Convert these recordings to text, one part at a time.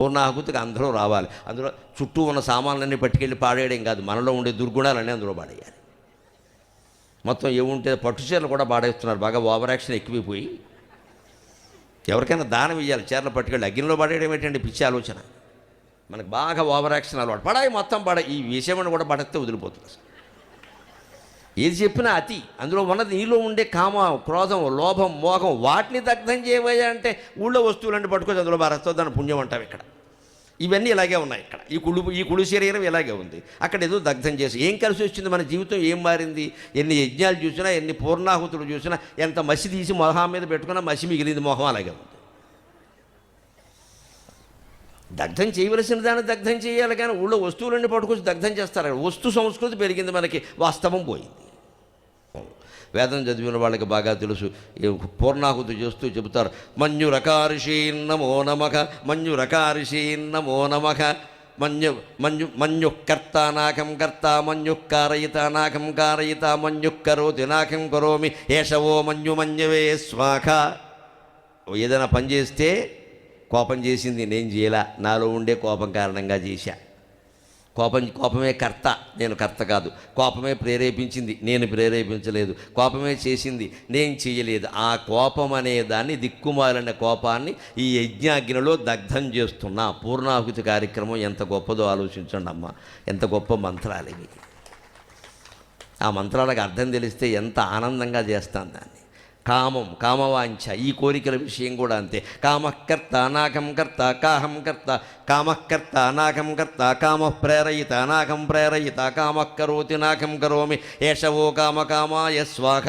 పూర్ణాహుతికి అందరూ రావాలి. అందులో చుట్టూ ఉన్న సామాన్లన్నీ పట్టుకెళ్ళి పాడేయడం కాదు, మనలో ఉండే దుర్గుణాలన్నీ అందులో పాడేయాలి. మొత్తం ఏముంటే పట్టు చీరలు కూడా పాడేస్తున్నారు, బాగా ఓవర్ యాక్షన్ ఎక్కువైపోయి. ఎవరికైనా దానం ఇవ్వాలి, చీరలు పట్టుకెళ్ళి అగ్నిలో పడేయడం ఏంటంటే పిచ్చి ఆలోచన. మనకు బాగా ఓవర్ యాక్షన్ అలవాటు, పడాయి మొత్తం పడాయి, ఈ విషయమని కూడా పడేస్తే వదిలిపోతుంది. అసలు ఏది చెప్పినా అతి, అందులో ఉన్నది నీలో ఉండే కామ, క్రోధం, లోభం, మోహం, వాటిని దగ్ధం చేయబోయా అంటే ఊళ్ళో వస్తువులన్నీ పట్టుకొని అందులో భారతో దాని పుణ్యం అంటాం. ఇక్కడ ఇవన్నీ ఇలాగే ఉన్నాయి. ఇక్కడ ఈ కుడి శరీరం ఇలాగే ఉంది, అక్కడ ఏదో దగ్ధం చేసి ఏం కలిసి వచ్చింది, మన జీవితం ఏం మారింది? ఎన్ని యజ్ఞాలు చూసినా, ఎన్ని పూర్ణాహుతులు చూసినా, ఎంత మసి తీసి మొహం మీద పెట్టుకున్నా మసి మిగిలింది, మొహం అలాగే ఉంది. దగ్ధం చేయవలసిన దాన్ని దగ్ధం చేయాలి, కానీ ఊళ్ళో వస్తువులన్నీ పట్టుకొచ్చి దగ్ధం చేస్తారు. వస్తు సంస్కృతి పెరిగింది, మనకి వాస్తవం పోయింది. వేదం చదివిన వాళ్ళకి బాగా తెలుసు. పూర్ణాహుతి చేస్తూ చెబుతారు, మంజురకారిషీన్నమో నమః, మంజురకారిషీన్నమో నమః, మన్యుఃకర్తానాకం కర్త, మన్యుఃకారయితానాకం కారయిత, మన్యుఃకరోతి నాకం కరోమి, ఏషవో మన్యుమన్యవే స్వాఖ. ఏదైనా పని చేస్తే కోపం చేసింది నేను చేయలా, నాలో ఉండే కోపం కారణంగా చేశా. కోపమే కర్త, నేను కర్త కాదు. కోపమే ప్రేరేపించింది, నేను ప్రేరేపించలేదు. కోపమే చేసింది, నేను చేయలేదు. ఆ కోపం అనే దాన్ని, దిక్కుమాలిన కోపాన్ని ఈ యజ్ఞాగ్నిలో దగ్ధం చేస్తున్నా. పూర్ణాహుతి కార్యక్రమం ఎంత గొప్పదో ఆలోచించండి అమ్మ, ఎంత గొప్ప మంత్రాలు ఇవి. ఆ మంత్రాలకు అర్థం తెలిస్తే ఎంత ఆనందంగా చేస్తాను దాన్ని. కామం, కామవాంఛ, ఈ కోరికల విషయం కూడా అంతే. కామకర్త అనాకం కర్త, కాహం కర్త, కామకర్త అనాకం కర్త, కామ ప్రేరయిత అనాకం ప్రేరయిత, కామకరోతి నాకం కరోమి, ఏషవో కామకామాయ స్వాహ.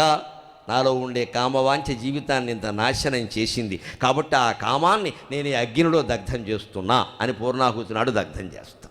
నాలో ఉండే కామవాంఛ జీవితాన్ని ఇంత నాశనం చేసింది, కాబట్టి ఆ కామాన్ని నేను అగ్నిలో దగ్ధం చేస్తున్నా అని పూర్ణాహుతి నాడు దగ్ధం చేస్తా.